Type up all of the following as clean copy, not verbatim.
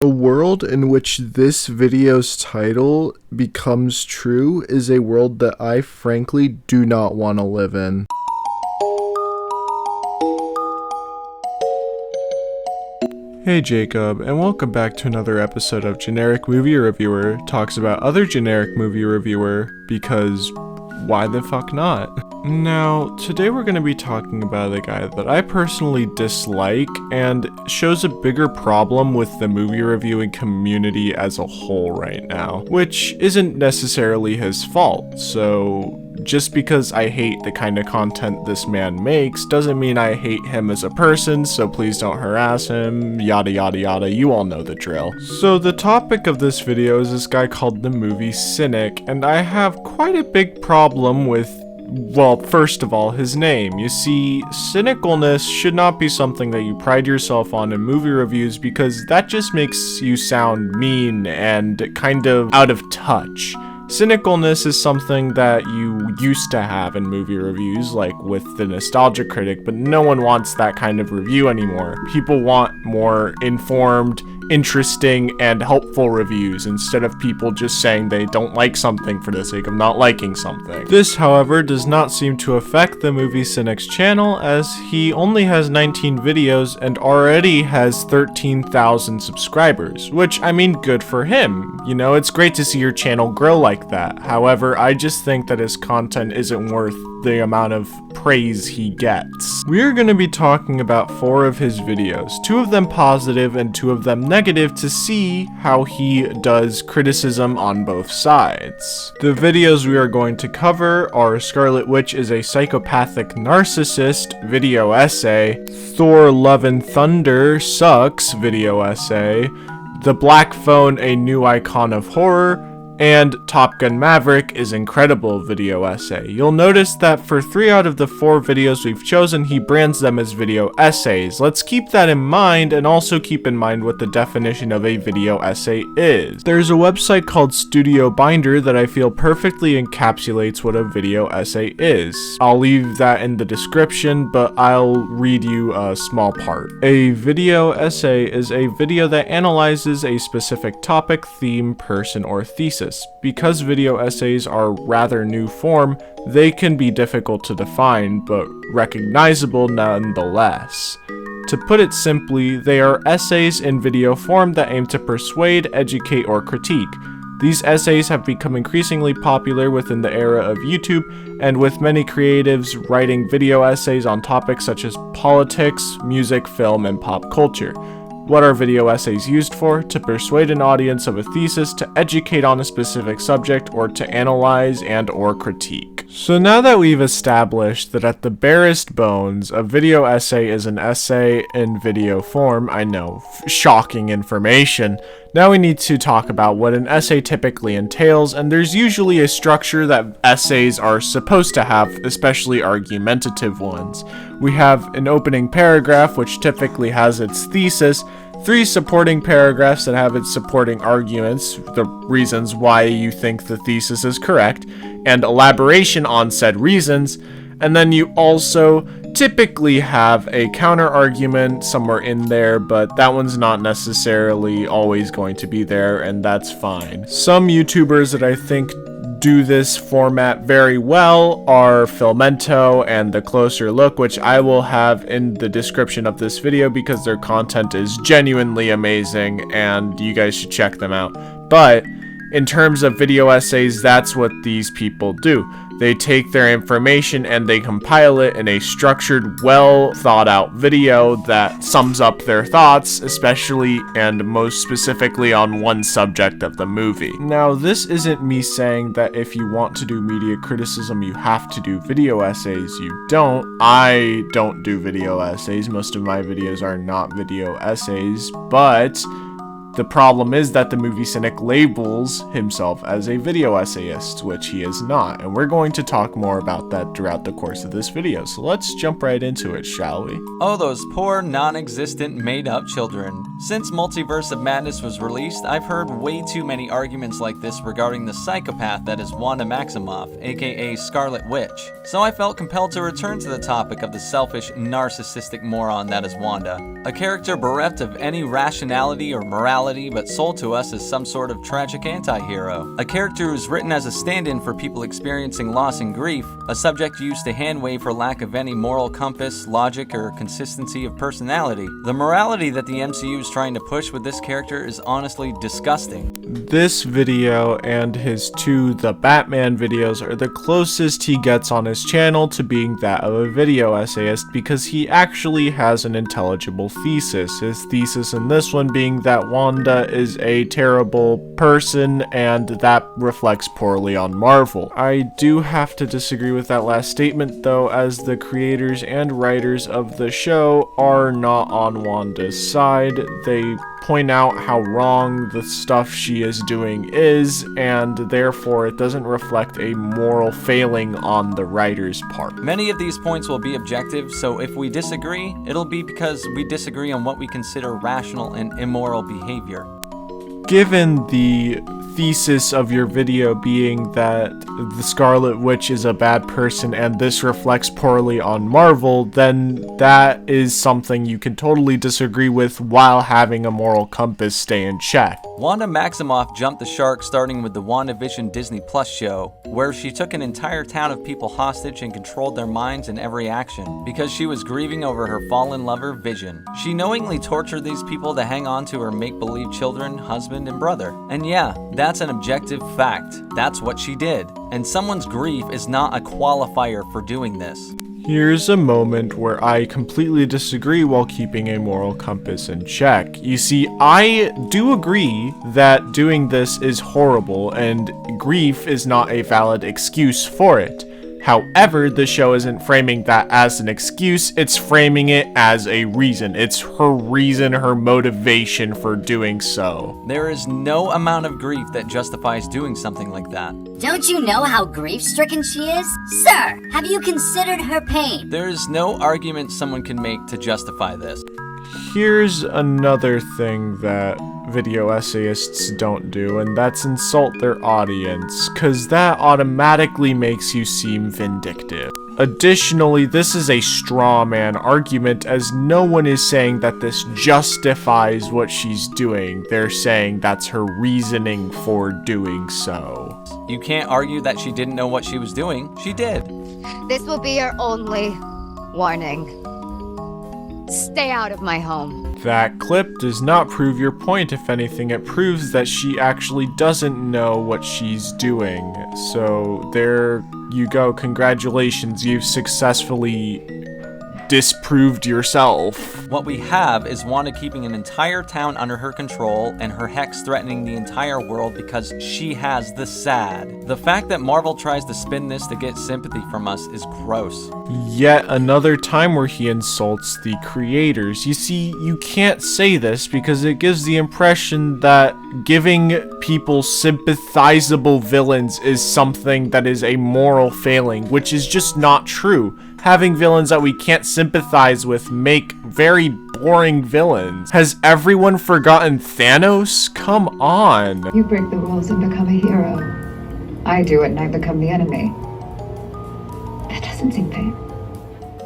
A world in which this video's title becomes true is a world that I frankly do not want to live in. Hey Jacob, and welcome back to another episode of Generic Movie Reviewer talks about other generic movie reviewer, because why the fuck not? Now, today we're going to be talking about a guy that I personally dislike and shows a bigger problem with the movie reviewing community as a whole right now, which isn't necessarily his fault. So just because I hate the kind of content this man makes doesn't mean I hate him as a person, so please don't harass him, yada yada yada, you all know the drill. So the topic of this video is this guy called the movie Cynic, and I have quite a big problem with, well, first of all, his name. You see, cynicalness should not be something that you pride yourself on in movie reviews, because that just makes you sound mean and kind of out of touch. Cynicalness is something that you used to have in movie reviews, like with the Nostalgia Critic, but no one wants that kind of review anymore. People want more informed, interesting, and helpful reviews instead of people just saying they don't like something for the sake of not liking something. This, however, does not seem to affect the movie Cynic's channel, as he only has 19 videos and already has 13,000 subscribers, which, I mean, good for him. You know, it's great to see your channel grow like that. However, I just think that his content isn't worth the amount of praise he gets. We are going to be talking about 4 of his videos, 2 of them positive and 2 of them negative, to see how he does criticism on both sides. The videos we are going to cover are Scarlet Witch is a psychopathic narcissist video essay, Thor Love and Thunder sucks video essay, The Black Phone a new icon of horror, and Top Gun Maverick is incredible video essay. You'll notice that for 3 out of the 4 videos we've chosen, he brands them as video essays. Let's keep that in mind, and also keep in mind what the definition of a video essay is. There's a website called Studioblend that I feel perfectly encapsulates what a video essay is. I'll leave that in the description, but I'll read you a small part. A video essay is a video that analyzes a specific topic, theme, person, or thesis. Because video essays are rather new form, they can be difficult to define, but recognizable nonetheless. To put it simply, they are essays in video form that aim to persuade, educate, or critique. These essays have become increasingly popular within the era of YouTube, and with many creatives writing video essays on topics such as politics, music, film, and pop culture. What are video essays used for? To persuade an audience of a thesis, to educate on a specific subject, or to analyze and or critique. So now that we've established that at the barest bones, a video essay is an essay in video form, I know, shocking information, now we need to talk about what an essay typically entails, and there's usually a structure that essays are supposed to have, especially argumentative ones. We have an opening paragraph, which typically has its thesis, 3 supporting paragraphs that have its supporting arguments, the reasons why you think the thesis is correct, and elaboration on said reasons, and then you also typically have a counter argument somewhere in there, but that one's not necessarily always going to be there, and that's fine. Some YouTubers that I think do this format very well are Filmento and The Closer Look, which I will have in the description of this video because their content is genuinely amazing and you guys should check them out. But in terms of video essays, that's what these people do. They take their information and they compile it in a structured, well thought out video that sums up their thoughts, especially and most specifically on one subject of the movie. Now, this isn't me saying that if you want to do media criticism, you have to do video essays. You don't. I don't do video essays. Most of my videos are not video essays, but the problem is that the movie Cynic labels himself as a video essayist, which he is not, and we're going to talk more about that throughout the course of this video, so let's jump right into it, shall we? Oh, those poor, non-existent, made-up children. Since Multiverse of Madness was released, I've heard way too many arguments like this regarding the psychopath that is Wanda Maximoff, aka Scarlet Witch. So I felt compelled to return to the topic of the selfish, narcissistic moron that is Wanda. A character bereft of any rationality or morality but sold to us as some sort of tragic anti-hero. A character who's written as a stand-in for people experiencing loss and grief, a subject used to hand-wave for lack of any moral compass, logic, or consistency of personality. The morality that the MCU is trying to push with this character is honestly disgusting. This video and his two The Batman videos are the closest he gets on his channel to being that of a video essayist because he actually has an intelligible thesis. His thesis in this one being that Wanda is a terrible person and that reflects poorly on Marvel. I do have to disagree with that last statement though, as the creators and writers of the show are not on Wanda's side. They point out how wrong the stuff she is doing is, and therefore it doesn't reflect a moral failing on the writer's part. Many of these points will be objective, so if we disagree, it'll be because we disagree on what we consider rational and immoral behavior. Given the thesis of your video being that the Scarlet Witch is a bad person and this reflects poorly on Marvel, then that is something you can totally disagree with while having a moral compass stay in check. Wanda Maximoff jumped the shark starting with the WandaVision Disney Plus show, where she took an entire town of people hostage and controlled their minds and every action, because she was grieving over her fallen lover, Vision. She knowingly tortured these people to hang on to her make-believe children, husband, and brother. And yeah, that's an objective fact. That's what she did. And someone's grief is not a qualifier for doing this. Here's a moment where I completely disagree while keeping a moral compass in check. You see, I do agree that doing this is horrible and grief is not a valid excuse for it. However, the show isn't framing that as an excuse, it's framing it as a reason. It's her reason, her motivation for doing so. There is no amount of grief that justifies doing something like that. Don't you know how grief-stricken she is? Sir, have you considered her pain? There is no argument someone can make to justify this. Here's another thing that video essayists don't do, and that's insult their audience, cause that automatically makes you seem vindictive. Additionally, this is a straw man argument, as no one is saying that this justifies what she's doing. They're saying that's her reasoning for doing so. You can't argue that she didn't know what she was doing. She did. This will be your only warning. Stay out of my home. That clip does not prove your point. If anything, it proves that she actually doesn't know what she's doing. So there you go. Congratulations, you've successfully disproved yourself. What we have is Wanda keeping an entire town under her control and her hex threatening the entire world because she has the SAD. The fact that Marvel tries to spin this to get sympathy from us is gross. Yet another time where he insults the creators. You see, you can't say this because it gives the impression that giving people sympathizable villains is something that is a moral failing, which is just not true. Having villains that we can't sympathize with make very boring villains. Has everyone forgotten Thanos? Come on. You break the rules and become a hero. I do it and I become the enemy. That doesn't seem fair.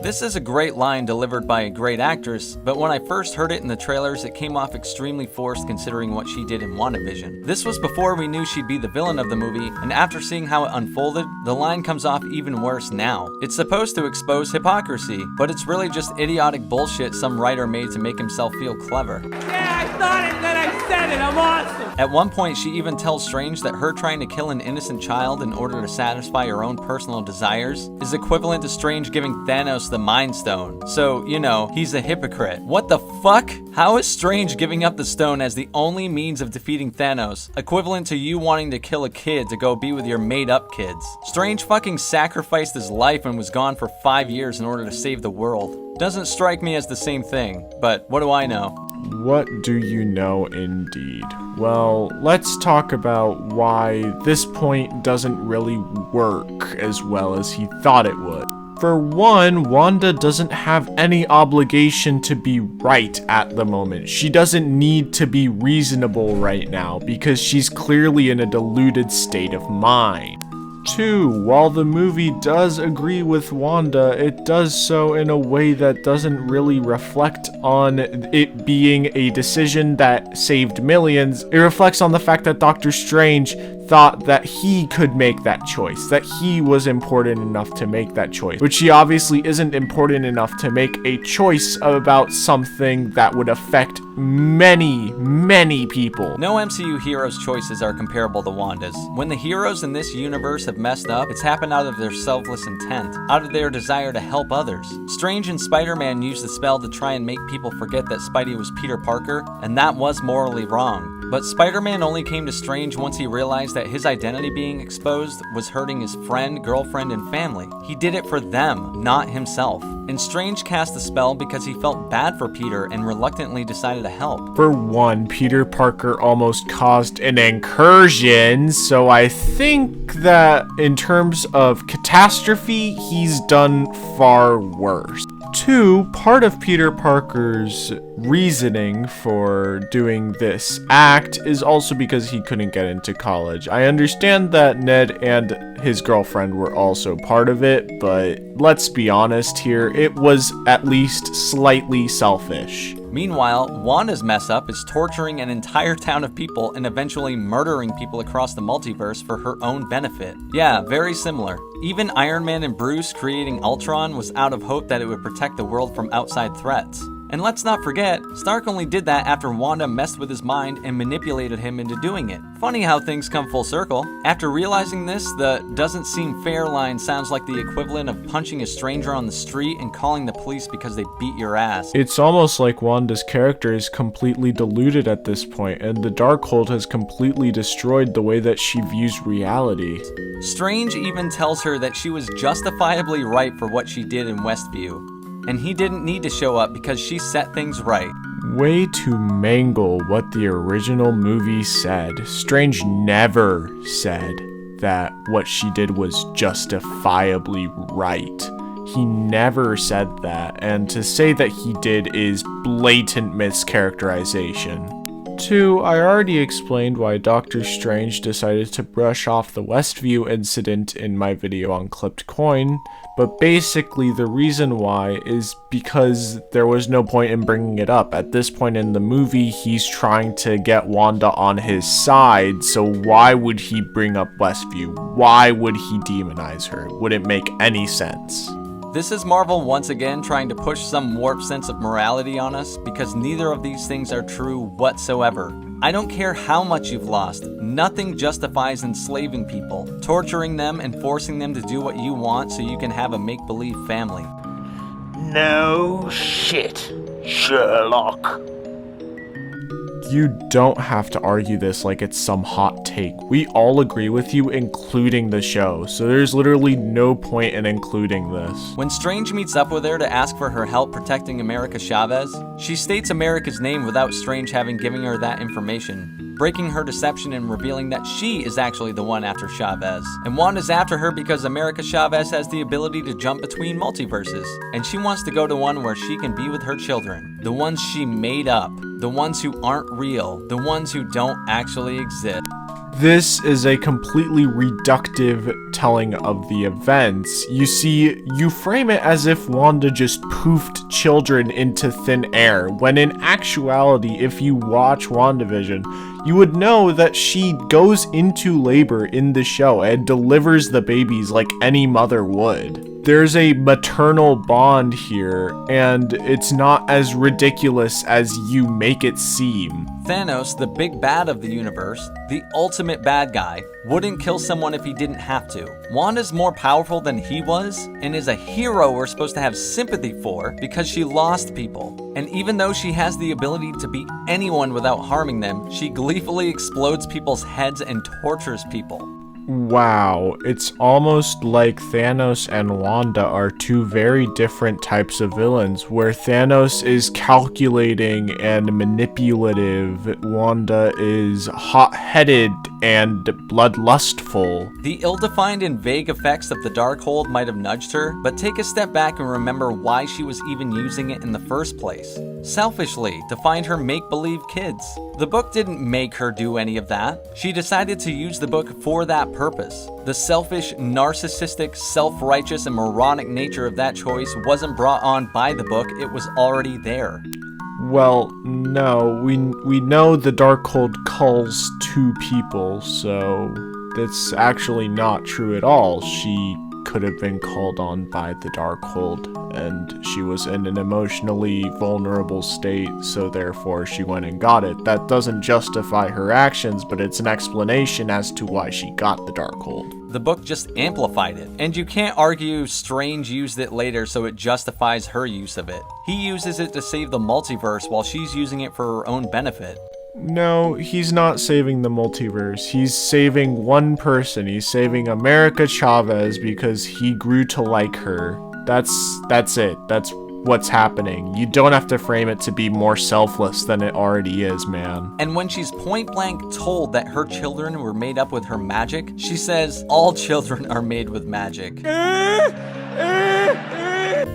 This is a great line delivered by a great actress, but when I first heard it in the trailers, it came off extremely forced considering what she did in WandaVision. This was before we knew she'd be the villain of the movie, and after seeing how it unfolded, the line comes off even worse now. It's supposed to expose hypocrisy, but it's really just idiotic bullshit some writer made to make himself feel clever. Yeah, I thought it, then I said it, I'm awesome! At one point, she even tells Strange that her trying to kill an innocent child in order to satisfy her own personal desires is equivalent to Strange giving Thanos the Mind Stone. So, you know, he's a hypocrite. What the fuck? How is Strange giving up the stone as the only means of defeating Thanos, equivalent to you wanting to kill a kid to go be with your made-up kids? Strange fucking sacrificed his life and was gone for 5 years in order to save the world. Doesn't strike me as the same thing, but what do I know? What do you know indeed? Well, let's talk about why this point doesn't really work as well as he thought it would. For one, Wanda doesn't have any obligation to be right at the moment. She doesn't need to be reasonable right now because she's clearly in a deluded state of mind. 2, while the movie does agree with Wanda, it does so in a way that doesn't really reflect on it being a decision that saved millions. It reflects on the fact that Doctor Strange thought that he could make that choice, that he was important enough to make that choice, which he obviously isn't important enough to make a choice about something that would affect many people. No MCU hero's choices are comparable to Wanda's. When the heroes in this universe have messed up, it's happened out of their selfless intent, out of their desire to help others. Strange and Spider-Man used the spell to try and make people forget that Spidey was Peter Parker, and that was morally wrong. But Spider-Man only came to Strange once he realized that his identity being exposed was hurting his friend, girlfriend, and family. He did it for them, not himself. And Strange cast the spell because he felt bad for Peter and reluctantly decided to help. For one, Peter Parker almost caused an incursion, so I think that in terms of catastrophe, he's done far worse. 2, part of Peter Parker's reasoning for doing this act is also because he couldn't get into college. I understand that Ned and his girlfriend were also part of it, but let's be honest here, it was at least slightly selfish. Meanwhile, Wanda's mess up is torturing an entire town of people and eventually murdering people across the multiverse for her own benefit. Yeah, very similar. Even Iron Man and Bruce creating Ultron was out of hope that it would protect the world from outside threats. And let's not forget, Stark only did that after Wanda messed with his mind and manipulated him into doing it. Funny how things come full circle. After realizing this, the "doesn't seem fair" line sounds like the equivalent of punching a stranger on the street and calling the police because they beat your ass. It's almost like Wanda's character is completely deluded at this point, and the Darkhold has completely destroyed the way that she views reality. Strange even tells her that she was justifiably right for what she did in Westview, and he didn't need to show up because she set things right. Way to mangle what the original movie said. Strange never said that what she did was justifiably right. He never said that, and to say that he did is blatant mischaracterization. 2, I already explained why Doctor Strange decided to brush off the Westview incident in my video on Clipped Coin, but basically the reason why is because there was no point in bringing it up. At this point in the movie, he's trying to get Wanda on his side, so why would he bring up Westview? Why would he demonize her? It wouldn't make any sense. This is Marvel once again trying to push some warped sense of morality on us because neither of these things are true whatsoever. I don't care how much you've lost, nothing justifies enslaving people, torturing them and forcing them to do what you want so you can have a make-believe family. No shit, Sherlock. You don't have to argue this like it's some hot take. We all agree with you, including the show, so there's literally no point in including this. When Strange meets up with her to ask for her help protecting America Chavez, she states America's name without Strange having given her that information, breaking her deception and revealing that she is actually the one after Chavez. And Wanda's after her because America Chavez has the ability to jump between multiverses, and she wants to go to one where she can be with her children, the ones she made up, the ones who aren't real, the ones who don't actually exist. This is a completely reductive telling of the events. You see, you frame it as if Wanda just poofed children into thin air, when in actuality, if you watch WandaVision, you would know that she goes into labor in the show and delivers the babies like any mother would. There's a maternal bond here, and it's not as ridiculous as you make it seem. Thanos, the big bad of the universe, the ultimate bad guy, wouldn't kill someone if he didn't have to. Wanda's more powerful than he was, and is a hero we're supposed to have sympathy for because she lost people. And even though she has the ability to beat anyone without harming them, she gleefully explodes people's heads and tortures people. Wow, it's almost like Thanos and Wanda are two very different types of villains, where Thanos is calculating and manipulative, Wanda is hot-headed and bloodlustful. The ill-defined and vague effects of the Darkhold might have nudged her, but take a step back and remember why she was even using it in the first place. Selfishly, to find her make-believe kids. The book didn't make her do any of that. She decided to use the book for that purpose. The selfish, narcissistic, self-righteous, and moronic nature of that choice wasn't brought on by the book, it was already there. Well, no, we know the Darkhold calls 2 people, so that's actually not true at all. She could have been called on by the Darkhold, and she was in an emotionally vulnerable state, so therefore she went and got it. That doesn't justify her actions, but it's an explanation as to why she got the Darkhold. The book just amplified it, and you can't argue Strange used it later so it justifies her use of it. He uses it to save the multiverse while she's using it for her own benefit. No, he's not saving the multiverse. He's saving one person. He's saving America Chavez because he grew to like her. That's it. That's what's happening. You don't have to frame it to be more selfless than it already is, man. And when she's point blank told that her children were made up with her magic, she says, all children are made with magic.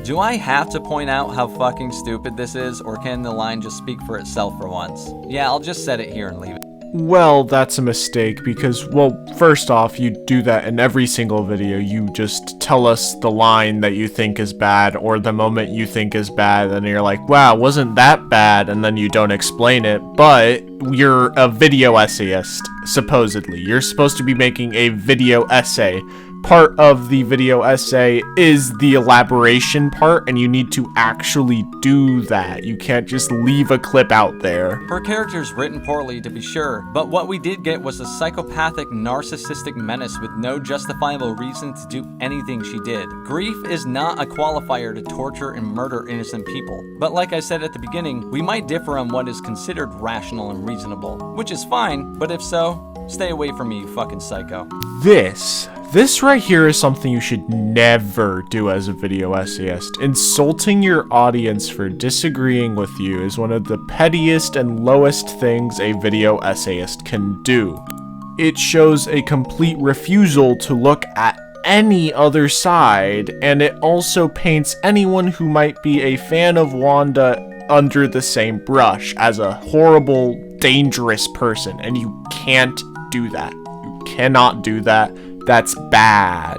Do I have to point out how fucking stupid this is, or can the line just speak for itself for once? Yeah, I'll just set it here and leave it. Well, that's a mistake because, well, first off, you do that in every single video. You just tell us the line that you think is bad or the moment you think is bad, and you're like, wow, wasn't that bad? And then you don't explain it, but you're a video essayist, supposedly. You're supposed to be making a video essay. Part of the video essay is the elaboration part, and you need to actually do that. You can't just leave a clip out there. Her character's written poorly, to be sure, but what we did get was a psychopathic, narcissistic menace with no justifiable reason to do anything she did. Grief is not a qualifier to torture and murder innocent people. But like I said at the beginning, we might differ on what is considered rational and reasonable, which is fine, but if so, stay away from me, you fucking psycho. This right here is something you should never do as a video essayist. Insulting your audience for disagreeing with you is one of the pettiest and lowest things a video essayist can do. It shows a complete refusal to look at any other side, and it also paints anyone who might be a fan of Wanda under the same brush as a horrible, dangerous person, and you can't do that. You cannot do that. That's bad.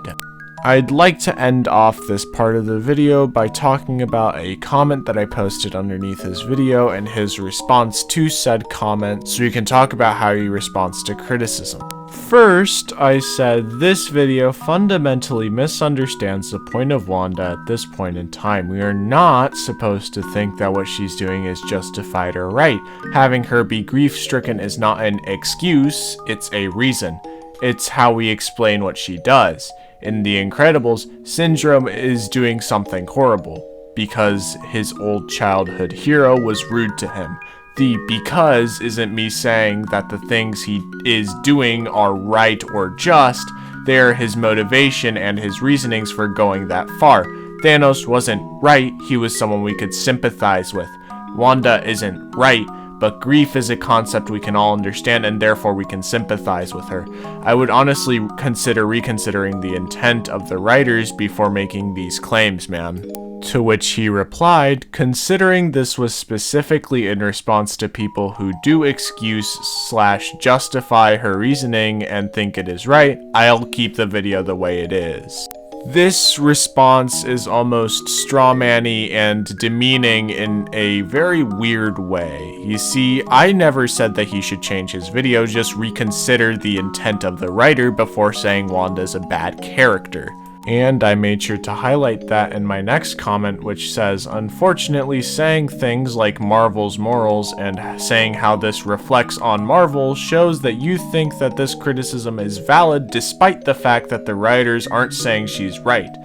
I'd like to end off this part of the video by talking about a comment that I posted underneath his video and his response to said comment, so we can talk about how he responds to criticism. First, I said, this video fundamentally misunderstands the point of Wanda at this point in time. We are not supposed to think that what she's doing is justified or right. Having her be grief-stricken is not an excuse, it's a reason. It's how we explain what she does. In The Incredibles, Syndrome is doing something horrible because his old childhood hero was rude to him. The because isn't me saying that the things he is doing are right or just, they're his motivation and his reasonings for going that far. Thanos wasn't right, he was someone we could sympathize with. Wanda isn't right, but grief is a concept we can all understand, and therefore we can sympathize with her. I would honestly consider reconsidering the intent of the writers before making these claims, man. To which he replied, considering this was specifically in response to people who do excuse/justify her reasoning and think it is right, I'll keep the video the way it is. This response is almost strawman-y and demeaning in a very weird way. You see, I never said that he should change his video, just reconsider the intent of the writer before saying Wanda's a bad character. And I made sure to highlight that in my next comment, which says, unfortunately, saying things like Marvel's morals and saying how this reflects on Marvel shows that you think that this criticism is valid despite the fact that the writers aren't saying she's right.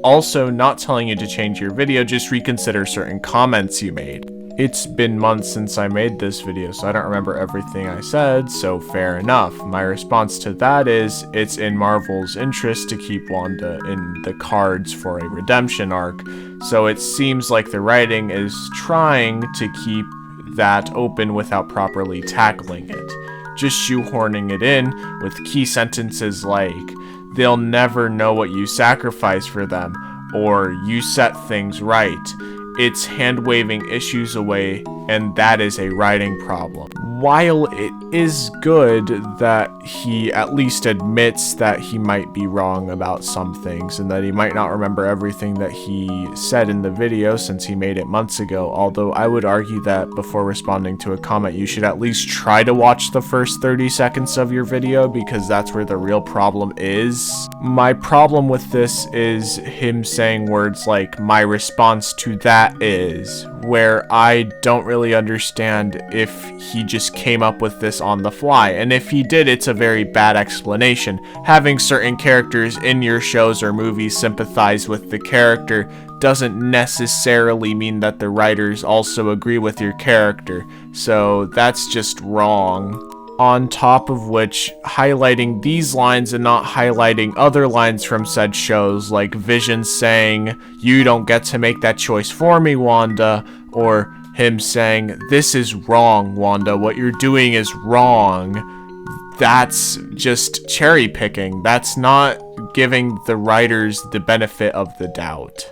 Also, not telling you to change your video, just reconsider certain comments you made. It's been months since I made this video, so I don't remember everything I said, so fair enough. My response to that is, it's in Marvel's interest to keep Wanda in the cards for a redemption arc, so it seems like the writing is trying to keep that open without properly tackling it. just shoehorning it in with key sentences like, "They'll never know what you sacrifice for them," or "You set things right." It's hand-waving issues away, and that is a writing problem. While it is good that he at least admits that he might be wrong about some things and that he might not remember everything that he said in the video since he made it months ago, although I would argue that before responding to a comment you should at least try to watch the first 30 seconds of your video because that's where the real problem is. My problem with this is him saying words like "my response to that is," where I don't really understand if he just came up with this on the fly, and if he did, it's a very bad explanation. Having certain characters in your shows or movies sympathize with the character doesn't necessarily mean that the writers also agree with your character, so that's just wrong. On top of which, highlighting these lines and not highlighting other lines from said shows, like Vision saying, "You don't get to make that choice for me, Wanda," or him saying, "This is wrong, Wanda, what you're doing is wrong." That's just cherry picking. That's not giving the writers the benefit of the doubt.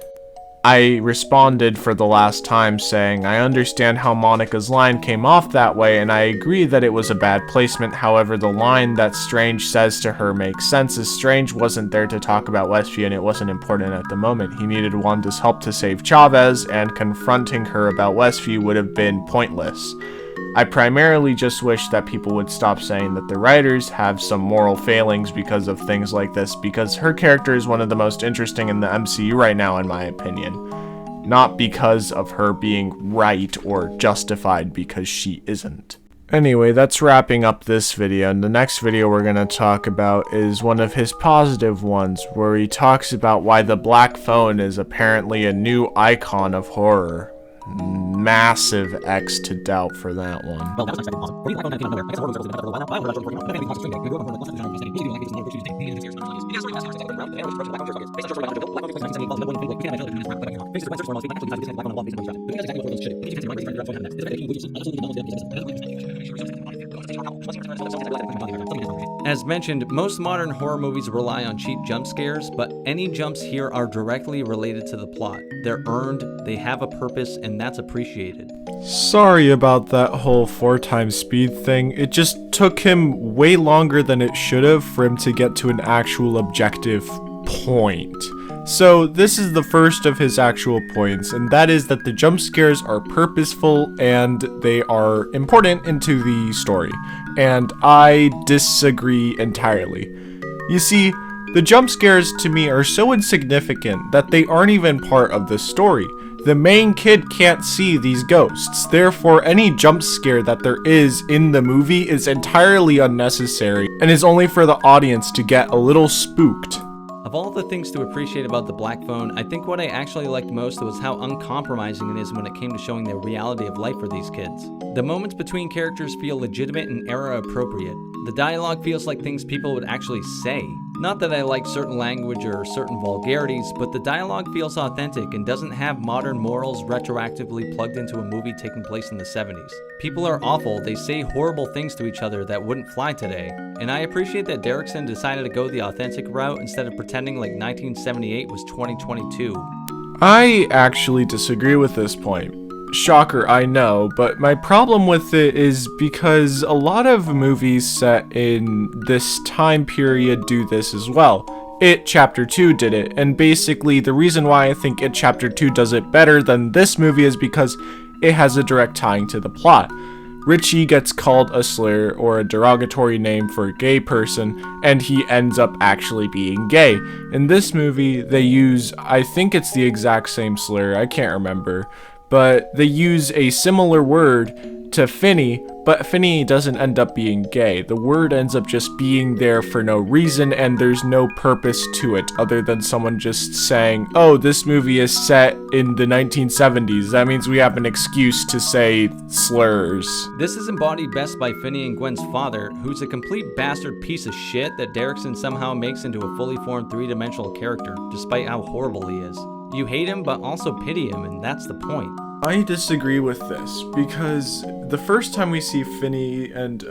I responded for the last time saying, "I understand how Monica's line came off that way, and I agree that it was a bad placement. However, the line that Strange says to her makes sense, as Strange wasn't there to talk about Westview and it wasn't important at the moment. He needed Wanda's help to save Chavez, and confronting her about Westview would have been pointless. I primarily just wish that people would stop saying that the writers have some moral failings because of things like this, because her character is one of the most interesting in the MCU right now, in my opinion. Not because of her being right or justified, because she isn't." Anyway, that's wrapping up this video, and the next video we're going to talk about is one of his positive ones, where he talks about why the black phone is apparently a new icon of horror. Massive X to doubt for that one. As mentioned, most modern horror movies rely on cheap jump scares, but any jumps here are directly related to the plot. They're earned, they have a purpose, and that's appreciated. Sorry about that whole 4x speed thing. It just took him way longer than it should have for him to get to an actual objective point. So this is the first of his actual points, and that is that the jump scares are purposeful and they are important into the story. And I disagree entirely. You see, the jump scares to me are so insignificant that they aren't even part of the story. The main kid can't see these ghosts, therefore any jump scare that there is in the movie is entirely unnecessary and is only for the audience to get a little spooked. Of all the things to appreciate about the Black Phone, I think what I actually liked most was how uncompromising it is when it came to showing the reality of life for these kids. The moments between characters feel legitimate and era appropriate. The dialogue feels like things people would actually say. Not that I like certain language or certain vulgarities, but the dialogue feels authentic and doesn't have modern morals retroactively plugged into a movie taking place in the 70s. People are awful, they say horrible things to each other that wouldn't fly today, and I appreciate that Derrickson decided to go the authentic route instead of pretending like 1978 was 2022. I actually disagree with this point. Shocker, I know, but my problem with it is because a lot of movies set in this time period do this as well. It Chapter 2 did it, and basically the reason why I think It Chapter 2 does it better than this movie is because it has a direct tying to the plot. Richie gets called a slur or a derogatory name for a gay person, and he ends up actually being gay. In this movie, they use, I think it's the exact same slur, I can't remember, but they use a similar word to Finney, but Finney doesn't end up being gay. The word ends up just being there for no reason, and there's no purpose to it other than someone just saying, oh, this movie is set in the 1970s. That means we have an excuse to say slurs. This is embodied best by Finney and Gwen's father, who's a complete bastard piece of shit that Derrickson somehow makes into a fully formed three-dimensional character, despite how horrible he is. You hate him, but also pity him, and that's the point. I disagree with this, because the first time we see Finney and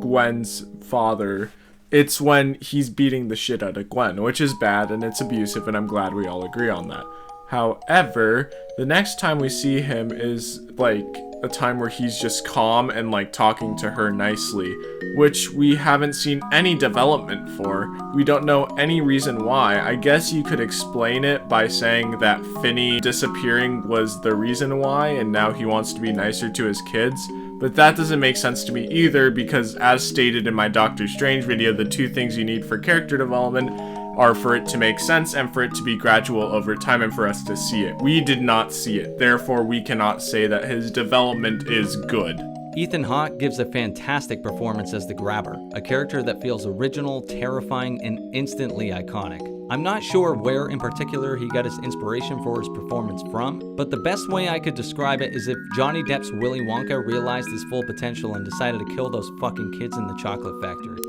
Gwen's father, it's when he's beating the shit out of Gwen, which is bad and it's abusive, and I'm glad we all agree on that. However, the next time we see him is like a time where he's just calm and like talking to her nicely, which we haven't seen any development for. We don't know any reason why. I guess you could explain it by saying that Finney disappearing was the reason why, and now he wants to be nicer to his kids. But that doesn't make sense to me either, because as stated in my Doctor Strange video, the two things you need for character development are for it to make sense and for it to be gradual over time and for us to see it. We did not see it, therefore we cannot say that his development is good. Ethan Hawke gives a fantastic performance as the Grabber, a character that feels original, terrifying, and instantly iconic. I'm not sure where in particular he got his inspiration for his performance from, but the best way I could describe it is if Johnny Depp's Willy Wonka realized his full potential and decided to kill those fucking kids in the chocolate factory.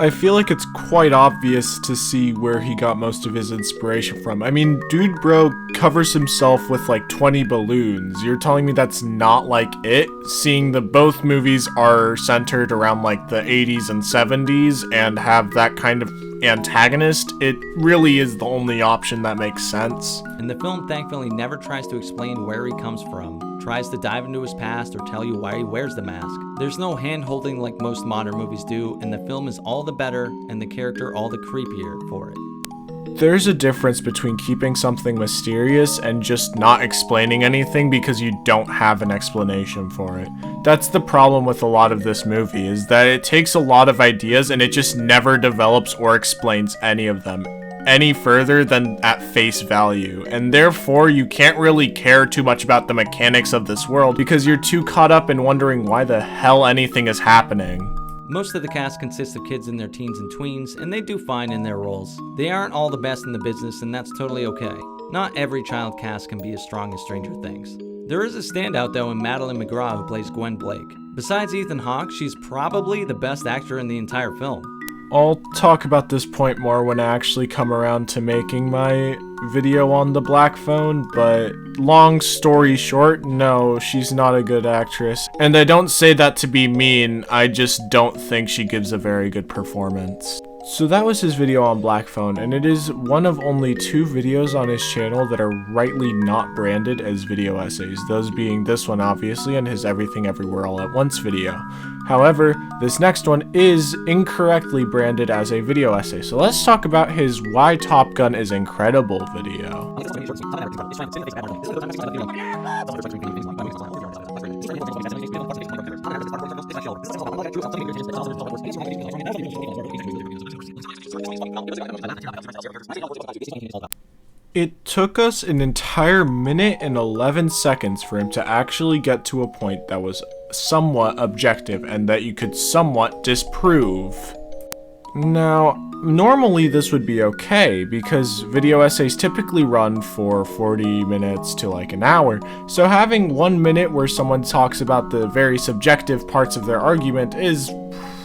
I feel like it's quite obvious to see where he got most of his inspiration from. I mean, dude bro covers himself with like 20 balloons. You're telling me that's not like it? Seeing that both movies are centered around like the 80s and 70s and have that kind of antagonist, it really is the only option that makes sense. And the film thankfully never tries to explain where he comes from, tries to dive into his past or tell you why he wears the mask. There's no hand-holding like most modern movies do, and the film is all the better and the character all the creepier for it. There's a difference between keeping something mysterious and just not explaining anything because you don't have an explanation for it. That's the problem with a lot of this movie, is that it takes a lot of ideas and it just never develops or explains any of them any further than at face value, and therefore you can't really care too much about the mechanics of this world because you're too caught up in wondering why the hell anything is happening. Most of the cast consists of kids in their teens and tweens, and they do fine in their roles. They aren't all the best in the business, and that's totally okay. Not every child cast can be as strong as Stranger Things. There is a standout though in Madeline McGraw, who plays Gwen Blake. Besides Ethan Hawke, she's probably the best actor in the entire film. I'll talk about this point more when I actually come around to making my video on the Black Phone, but long story short, no, she's not a good actress. And I don't say that to be mean, I just don't think she gives a very good performance. So that was his video on Black Phone, and it is one of only 2 videos on his channel that are rightly not branded as video essays, those being this one obviously and his Everything Everywhere All at Once video. However, this next one is incorrectly branded as a video essay, so let's talk about his Why Top Gun is Incredible video. It took us an entire minute and 11 seconds for him to actually get to a point that was somewhat objective and that you could somewhat disprove. Now, normally this would be okay because video essays typically run for 40 minutes to like an hour, so having 1 minute where someone talks about the very subjective parts of their argument is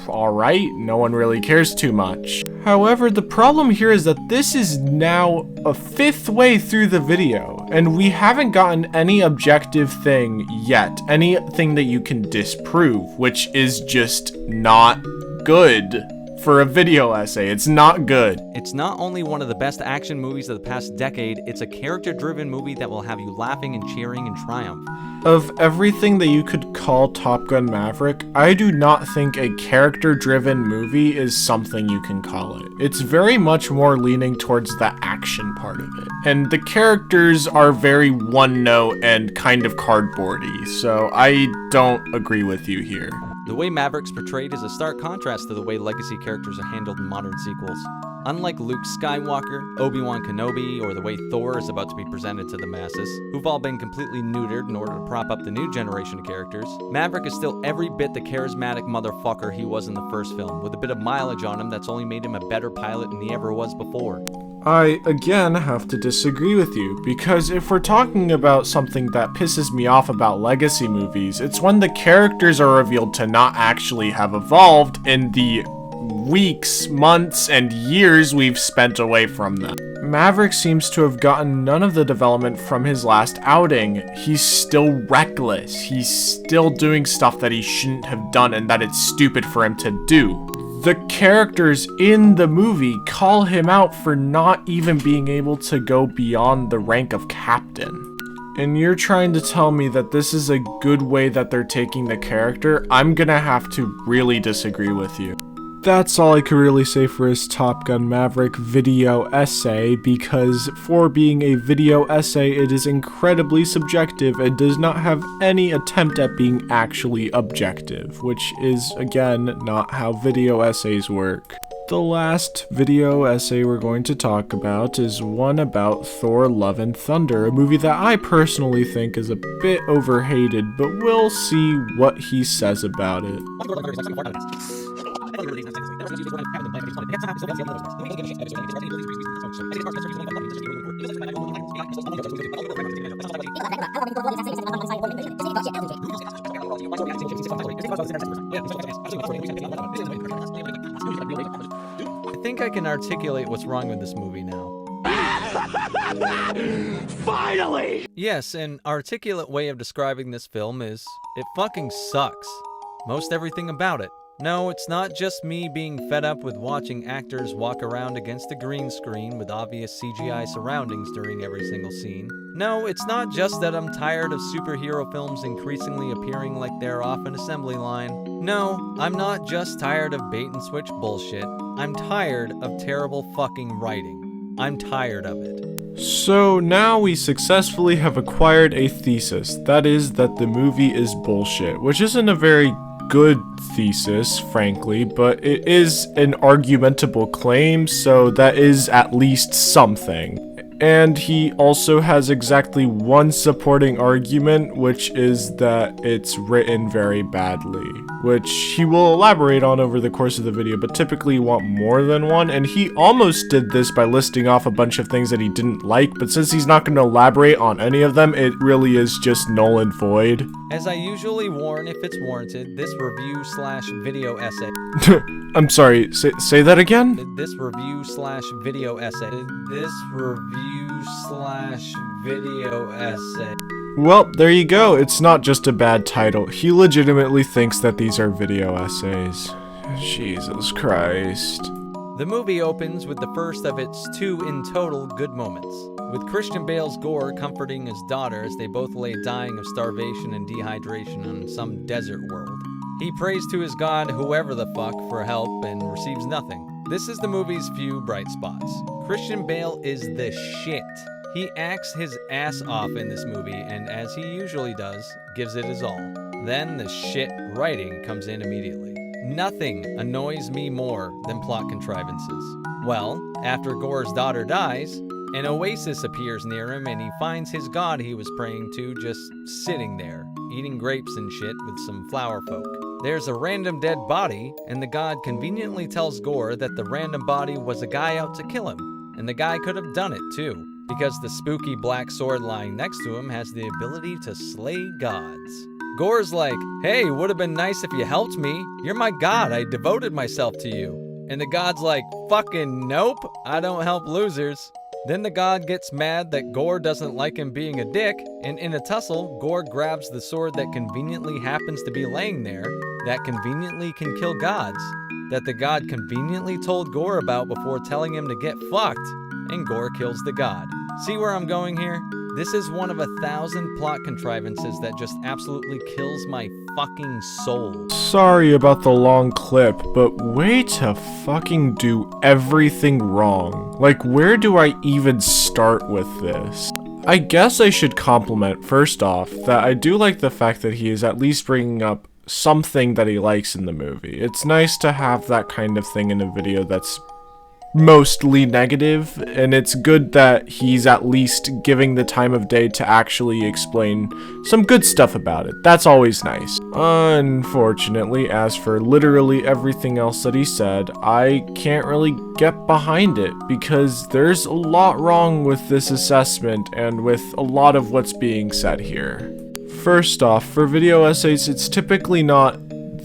alright, no one really cares too much. However, the problem here is that this is now a 5th way through the video, and we haven't gotten any objective thing yet, anything that you can disprove, which is just not good. For a video essay, it's not good. It's not only one of the best action movies of the past decade, it's a character-driven movie that will have you laughing and cheering in triumph. Of everything that you could call Top Gun Maverick, I do not think a character-driven movie is something you can call it. It's very much more leaning towards the action part of it. And the characters are very one-note and kind of cardboardy, so I don't agree with you here. The way Maverick's portrayed is a stark contrast to the way legacy characters are handled in modern sequels. Unlike Luke Skywalker, Obi-Wan Kenobi, or the way Thor is about to be presented to the masses, who've all been completely neutered in order to prop up the new generation of characters, Maverick is still every bit the charismatic motherfucker he was in the first film, with a bit of mileage on him that's only made him a better pilot than he ever was before. I, again, have to disagree with you, because if we're talking about something that pisses me off about legacy movies, it's when the characters are revealed to not actually have evolved in the weeks, months, and years we've spent away from them. Maverick seems to have gotten none of the development from his last outing. He's still reckless. He's still doing stuff that he shouldn't have done and that it's stupid for him to do. The characters in the movie call him out for not even being able to go beyond the rank of captain. And you're trying to tell me that this is a good way that they're taking the character? I'm gonna have to really disagree with you. That's all I could really say for his Top Gun Maverick video essay, because for being a video essay, it is incredibly subjective and does not have any attempt at being actually objective, which is, again, not how video essays work. The last video essay we're going to talk about is one about Thor Love and Thunder, a movie that I personally think is a bit overhated, but we'll see what he says about it. I think I can articulate what's wrong with this movie now. Finally! Yes, an articulate way of describing this film is, it fucking sucks. Most everything about it. No, it's not just me being fed up with watching actors walk around against a green screen with obvious CGI surroundings during every single scene. No, it's not just that I'm tired of superhero films increasingly appearing like they're off an assembly line. No, I'm not just tired of bait and switch bullshit. I'm tired of terrible fucking writing. I'm tired of it. So now we successfully have acquired a thesis, that is that the movie is bullshit, which isn't a very good thesis, frankly, but it is an argumentable claim, so that is at least something. And he also has exactly one supporting argument, which is that it's written very badly, which he will elaborate on over the course of the video, but typically you want more than one, and he almost did this by listing off a bunch of things that he didn't like, but since he's not going to elaborate on any of them, it really is just null and void. As I usually warn if it's warranted, this review/video essay. I'm sorry, say that again? This review/video essay. This review/video essay. Well, there you go. It's not just a bad title. He legitimately thinks that these are video essays. Jesus Christ. The movie opens with the first of its two in total good moments, with Christian Bale's Gore comforting his daughter as they both lay dying of starvation and dehydration on some desert world. He prays to his god, whoever the fuck, for help and receives nothing. This is the movie's few bright spots. Christian Bale is the shit. He acts his ass off in this movie and, as he usually does, gives it his all. Then the shit writing comes in immediately. Nothing annoys me more than plot contrivances. Well, after Gore's daughter dies, an oasis appears near him and he finds his god he was praying to just sitting there, eating grapes and shit with some flower folk. There's a random dead body, and the god conveniently tells Gore that the random body was a guy out to kill him, and the guy could have done it too, because the spooky black sword lying next to him has the ability to slay gods. Gore's like, hey, would have been nice if you helped me. You're my god, I devoted myself to you. And the god's like, fucking nope, I don't help losers. Then the god gets mad that Gore doesn't like him being a dick, and in a tussle, Gore grabs the sword that conveniently happens to be laying there, that conveniently can kill gods, that the god conveniently told Gore about before telling him to get fucked, and Gore kills the god. See where I'm going here? This is one of 1,000 plot contrivances that just absolutely kills my fucking soul. Sorry about the long clip, but way to fucking do everything wrong. Like, where do I even start with this? I guess I should compliment, first off, that I do like the fact that he is at least bringing up something that he likes in the movie. It's nice to have that kind of thing in a video that's mostly negative, and it's good that he's at least giving the time of day to actually explain some good stuff about it. That's always nice. Unfortunately, as for literally everything else that he said, I can't really get behind it because there's a lot wrong with this assessment and with a lot of what's being said here. First off, for video essays, it's typically not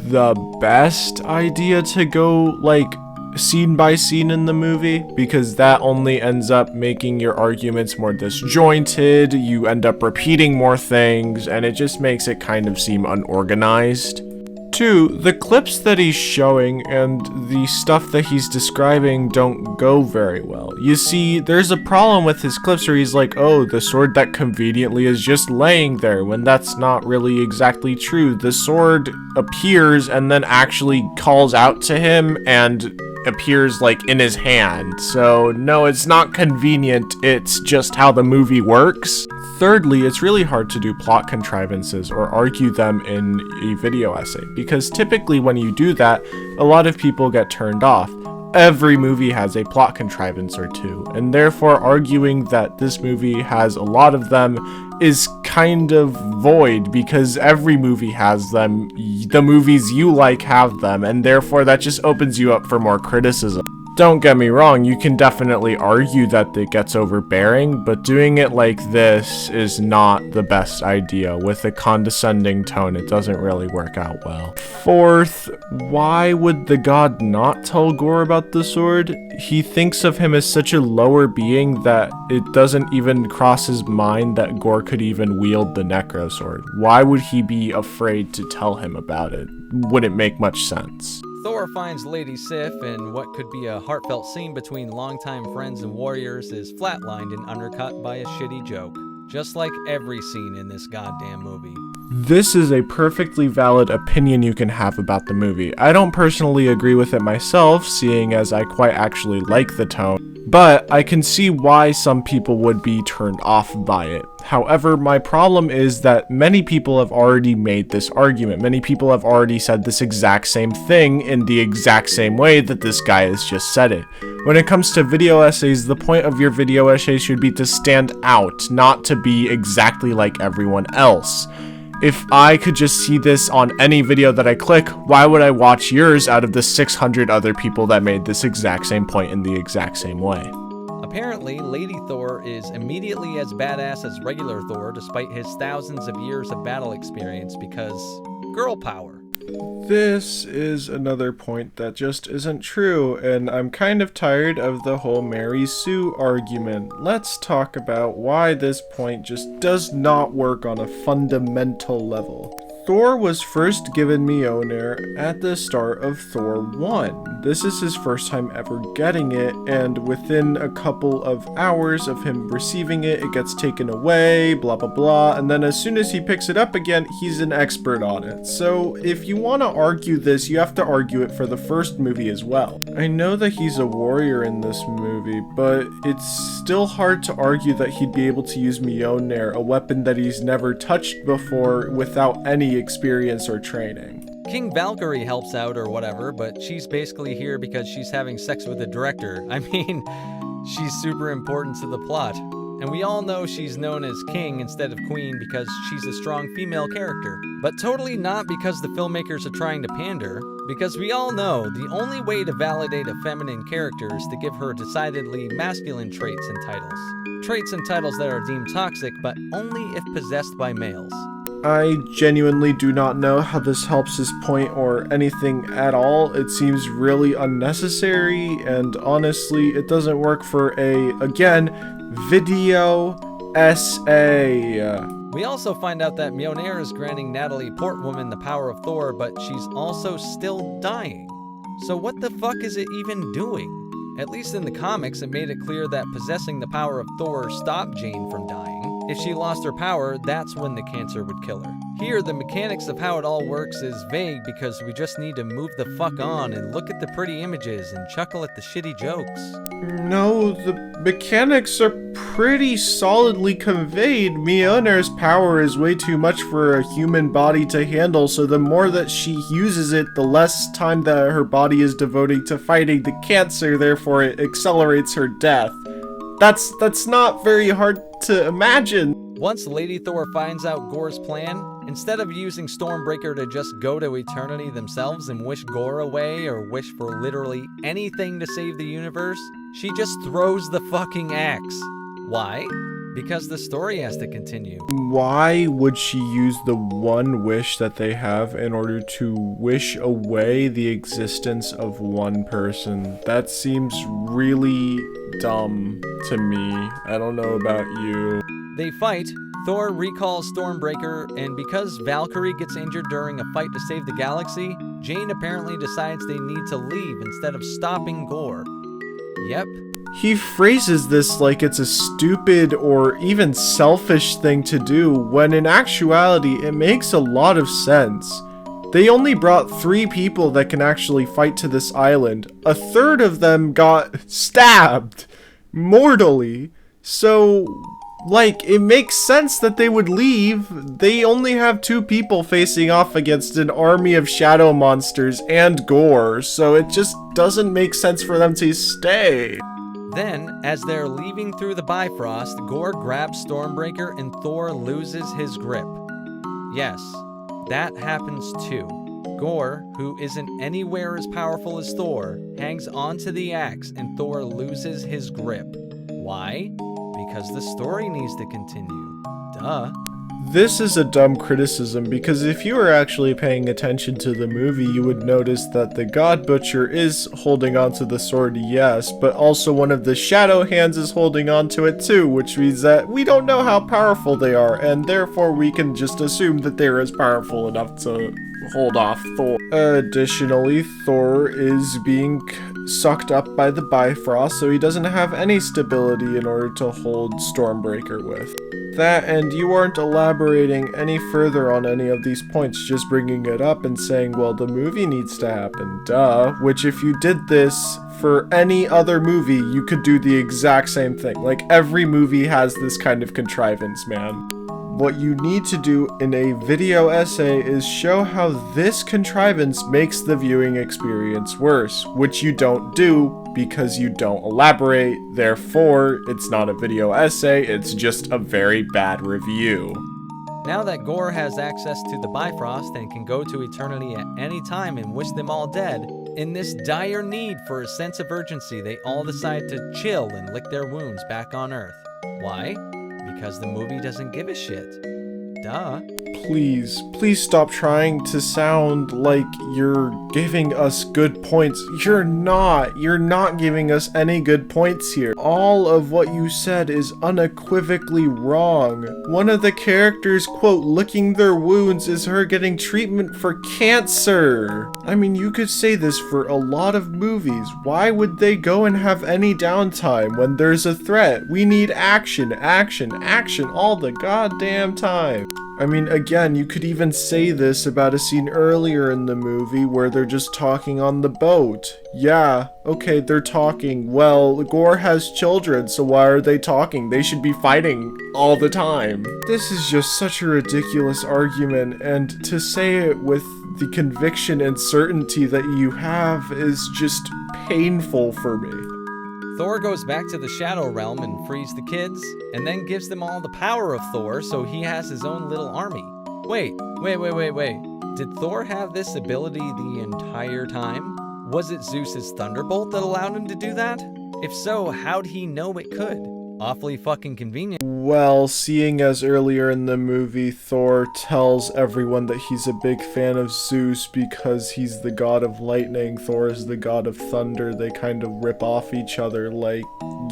the best idea to go, like, scene by scene in the movie, because that only ends up making your arguments more disjointed, you end up repeating more things, and it just makes it kind of seem unorganized. 2, the clips that he's showing and the stuff that he's describing don't go very well. You see, there's a problem with his clips where he's like, oh, the sword that conveniently is just laying there, when that's not really exactly true. The sword appears and then actually calls out to him and appears like in his hand. So no, it's not convenient, it's just how the movie works. Thirdly, it's really hard to do plot contrivances or argue them in a video essay, because typically when you do that, a lot of people get turned off. Every movie has a plot contrivance or two, and therefore arguing that this movie has a lot of them is kind of void, because every movie has them. The movies you like have them, and therefore that just opens you up for more criticism. Don't get me wrong, you can definitely argue that it gets overbearing, but doing it like this is not the best idea. With a condescending tone, it doesn't really work out well. 4th, why would the god not tell Gore about the sword? He thinks of him as such a lower being that it doesn't even cross his mind that Gore could even wield the Necro sword. Why would he be afraid to tell him about it? Wouldn't make much sense. Thor finds Lady Sif, and what could be a heartfelt scene between longtime friends and warriors is flatlined and undercut by a shitty joke. Just like every scene in this goddamn movie. This is a perfectly valid opinion you can have about the movie. I don't personally agree with it myself, seeing as I quite actually like the tone, but I can see why some people would be turned off by it. However, my problem is that many people have already made this argument. Many people have already said this exact same thing in the exact same way that this guy has just said it. When it comes to video essays, the point of your video essay should be to stand out, not to be exactly like everyone else. If I could just see this on any video that I click, why would I watch yours out of the 600 other people that made this exact same point in the exact same way? Apparently, Lady Thor is immediately as badass as regular Thor despite his thousands of years of battle experience because girl power. This is another point that just isn't true, and I'm kind of tired of the whole Mary Sue argument. Let's talk about why this point just does not work on a fundamental level. Thor was first given Mjolnir at the start of Thor 1. This is his first time ever getting it, and within a couple of hours of him receiving it, it gets taken away, blah blah blah, and then as soon as he picks it up again, he's an expert on it. So if you want to argue this, you have to argue it for the first movie as well. I know that he's a warrior in this movie, but it's still hard to argue that he'd be able to use Mjolnir, a weapon that he's never touched before, without any experience or training. King Valkyrie helps out or whatever, but she's basically here because she's having sex with the director. I mean, she's super important to the plot. And we all know she's known as King instead of Queen because she's a strong female character. But totally not because the filmmakers are trying to pander, because we all know the only way to validate a feminine character is to give her decidedly masculine traits and titles. Traits and titles that are deemed toxic, but only if possessed by males. I genuinely do not know how this helps his point or anything at all. It seems really unnecessary, and honestly, it doesn't work for a, again, video essay. We also find out that Mjolnir is granting Natalie Portwoman the power of Thor, but she's also still dying. So what the fuck is it even doing? At least in the comics, it made it clear that possessing the power of Thor stopped Jane from dying. If she lost her power, that's when the cancer would kill her. Here, the mechanics of how it all works is vague because we just need to move the fuck on and look at the pretty images and chuckle at the shitty jokes. No, the mechanics are pretty solidly conveyed. Mjolnir's power is way too much for a human body to handle, so the more that she uses it, the less time that her body is devoting to fighting the cancer, therefore it accelerates her death. That's not very hard to imagine. Once Lady Thor finds out Gore's plan, instead of using Stormbreaker to just go to eternity themselves and wish Gore away or wish for literally anything to save the universe, she just throws the fucking axe. Why? Because the story has to continue. Why would she use the one wish that they have in order to wish away the existence of one person? That seems really dumb to me. I don't know about you. They fight. Thor recalls Stormbreaker, and because Valkyrie gets injured during a fight to save the galaxy, Jane apparently decides they need to leave instead of stopping Gore. Yep. He phrases this like it's a stupid or even selfish thing to do, when in actuality it makes a lot of sense. They only brought 3 people that can actually fight to this island. A third of them got stabbed mortally. So, like, it makes sense that they would leave. They only have 2 people facing off against an army of shadow monsters and Gore, so it just doesn't make sense for them to stay. Then, as they're leaving through the Bifrost, Gore grabs Stormbreaker and Thor loses his grip. Yes, that happens too. Gore, who isn't anywhere as powerful as Thor, hangs onto the axe and Thor loses his grip. Why? Because the story needs to continue. Duh. This is a dumb criticism, because if you were actually paying attention to the movie, you would notice that the God Butcher is holding onto the sword, yes, but also one of the shadow hands is holding onto it too, which means that we don't know how powerful they are, and therefore we can just assume that they're as powerful enough to hold off Thor. Additionally, Thor is being sucked up by the Bifrost, so he doesn't have any stability in order to hold Stormbreaker with. That, and you aren't elaborating any further on any of these points, just bringing it up and saying, well, the movie needs to happen, duh. Which, if you did this for any other movie, you could do the exact same thing. Like, every movie has this kind of contrivance, man. What you need to do in a video essay is show how this contrivance makes the viewing experience worse, which you don't do because you don't elaborate. Therefore, it's not a video essay, it's just a very bad review. Now that Gore has access to the Bifrost and can go to eternity at any time and wish them all dead, in this dire need for a sense of urgency, they all decide to chill and lick their wounds back on Earth. Why? Because the movie doesn't give a shit. Duh. Please stop trying to sound like you're giving us good points. You're not giving us any good points here. All of what you said is unequivocally wrong. One of the characters, quote, licking their wounds is her getting treatment for cancer. I mean, you could say this for a lot of movies. Why would they go and have any downtime when there's a threat? We need action all the goddamn time. I mean, again, you could even say this about a scene earlier in the movie where they're just talking on the boat. Yeah, okay, they're talking. Well, Gore has children, so why are they talking? They should be fighting all the time. This is just such a ridiculous argument, and to say it with the conviction and certainty that you have is just painful for me. Thor goes back to the Shadow Realm and frees the kids, and then gives them all the power of Thor so he has his own little army. Wait. Did Thor have this ability the entire time? Was it Zeus's thunderbolt that allowed him to do that? If so, how'd he know it could? Awfully fucking convenient. Well, seeing as earlier in the movie, Thor tells everyone that he's a big fan of Zeus because he's the god of lightning, Thor is the god of thunder, they kind of rip off each other, like,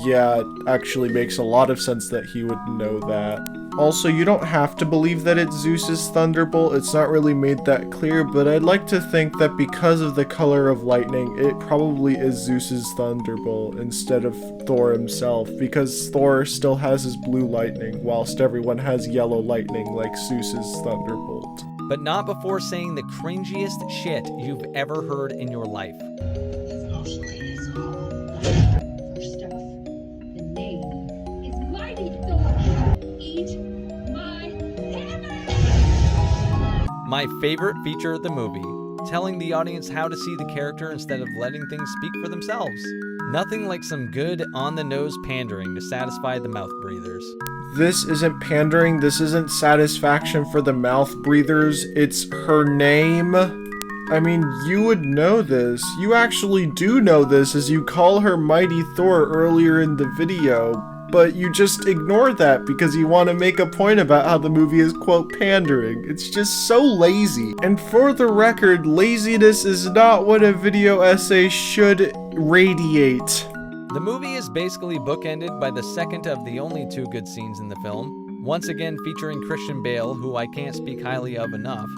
yeah, it actually makes a lot of sense that he would know that. Also, you don't have to believe that it's Zeus's thunderbolt, it's not really made that clear, but I'd like to think that because of the color of lightning, it probably is Zeus's thunderbolt instead of Thor himself, because Thor still has his blue lightning, whilst everyone has yellow lightning like Zeus's thunderbolt. But not before saying the cringiest shit you've ever heard in your life. First off, the name is Mighty Thor. Eat my hammer! My favorite feature of the movie, telling the audience how to see the character instead of letting things speak for themselves. Nothing like some good on-the-nose pandering to satisfy the mouth breathers. This isn't pandering, this isn't satisfaction for the mouth breathers, it's her name. I mean, you would know this. You actually do know this as you call her Mighty Thor earlier in the video. but you just ignore that because you want to make a point about how the movie is, quote, pandering. It's just so lazy. And for the record, laziness is not what a video essay should radiate. The movie is basically bookended by the second of the only two good scenes in the film, once again featuring Christian Bale, who I can't speak highly of enough,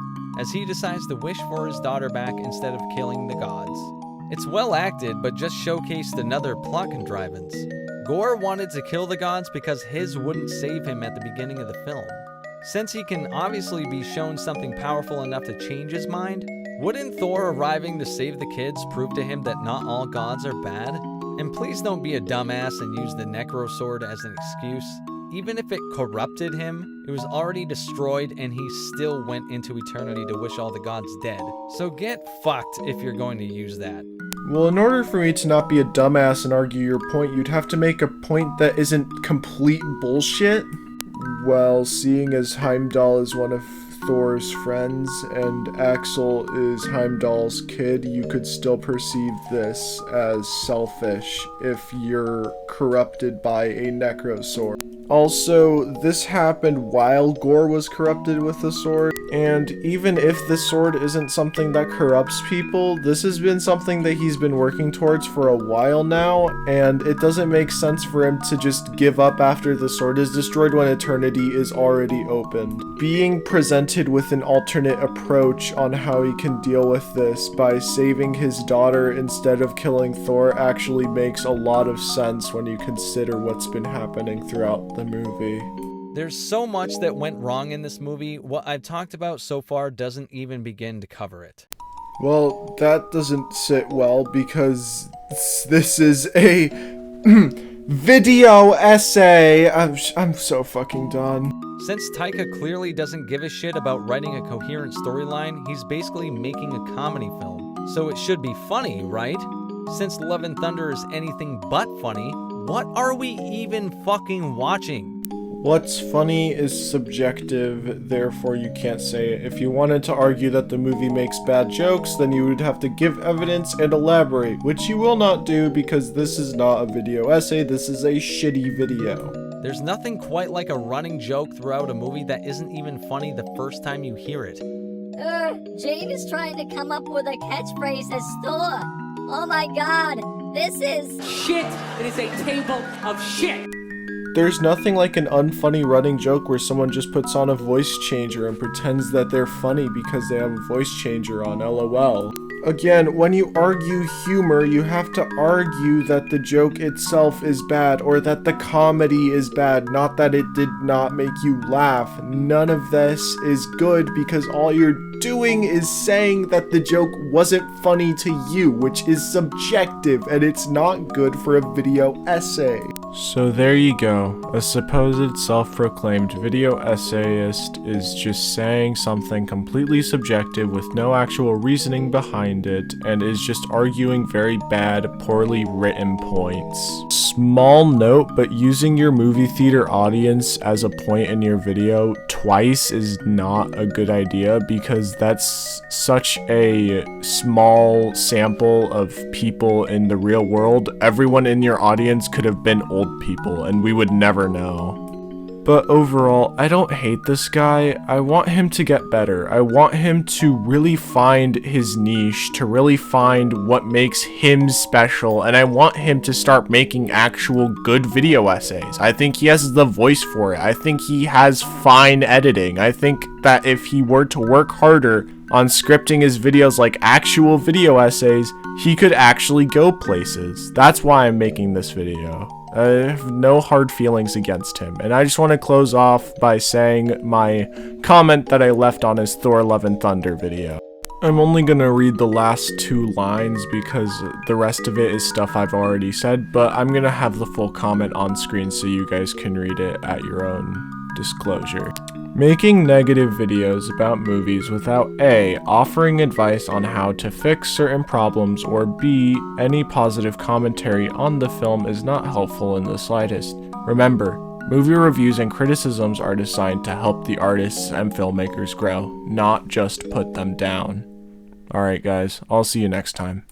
as he decides to wish for his daughter back instead of killing the gods. It's well acted, but just showcased another plot contrivance. Gore wanted to kill the gods because his wouldn't save him at the beginning of the film. Since he can obviously be shown something powerful enough to change his mind, wouldn't Thor arriving to save the kids prove to him that not all gods are bad? And please don't be a dumbass and use the Necro Sword as an excuse. Even if it corrupted him, it was already destroyed and he still went into eternity to wish all the gods dead. So get fucked if you're going to use that. Well, in order for me to not be a dumbass and argue your point, you'd have to make a point that isn't complete bullshit. Well, seeing as Heimdall is one of Thor's friends and Axel is Heimdall's kid, you could still perceive this as selfish if you're corrupted by a Necro Sword. Also, this happened while Gore was corrupted with the sword, and even if the sword isn't something that corrupts people, this has been something that he's been working towards for a while now, and it doesn't make sense for him to just give up after the sword is destroyed when eternity is already opened. Being presented with an alternate approach on how he can deal with this by saving his daughter instead of killing Thor actually makes a lot of sense when you consider what's been happening throughout the movie. There's so much that went wrong in this movie, what I've talked about so far doesn't even begin to cover it. Well, that doesn't sit well because this is a video essay. I'm so fucking done. Since Taika clearly doesn't give a shit about writing a coherent storyline, he's basically making a comedy film. So it should be funny, right? Since Love and Thunder is anything but funny, what are we even fucking watching? What's funny is subjective, therefore you can't say it. If you wanted to argue that the movie makes bad jokes, then you would have to give evidence and elaborate, which you will not do because this is not a video essay, this is a shitty video. There's nothing quite like a running joke throughout a movie that isn't even funny the first time you hear it. Jane is trying to come up with a catchphrase as Thor. Oh my god, this is... Shit! It is a table of shit! There's nothing like an unfunny running joke where someone just puts on a voice changer and pretends that they're funny because they have a voice changer on, LOL. Again, when you argue humor, you have to argue that the joke itself is bad or that the comedy is bad, not that it did not make you laugh. None of this is good because all you're doing is saying that the joke wasn't funny to you, which is subjective, and it's not good for a video essay. So there you go. A supposed self-proclaimed video essayist is just saying something completely subjective with no actual reasoning behind it, and is just arguing very bad, poorly written points. Small note, but using your movie theater audience as a point in your video twice is not a good idea because that's such a small sample of people in the real world. Everyone in your audience could have been old people and we would never know. But overall, I don't hate this guy. I want him to get better. I want him to really find his niche, to really find what makes him special, and I want him to start making actual good video essays. I think he has the voice for it. I think he has fine editing. I think that if he were to work harder on scripting his videos like actual video essays, he could actually go places. That's why I'm making this video. I have no hard feelings against him, and I just want to close off by saying my comment that I left on his Thor Love and Thunder video. I'm only gonna read the last 2 lines because the rest of it is stuff I've already said, but I'm gonna have the full comment on screen so you guys can read it at your own disclosure. Making negative videos about movies without A, offering advice on how to fix certain problems, or B, any positive commentary on the film is not helpful in the slightest. Remember, movie reviews and criticisms are designed to help the artists and filmmakers grow, not just put them down. Alright guys, I'll see you next time.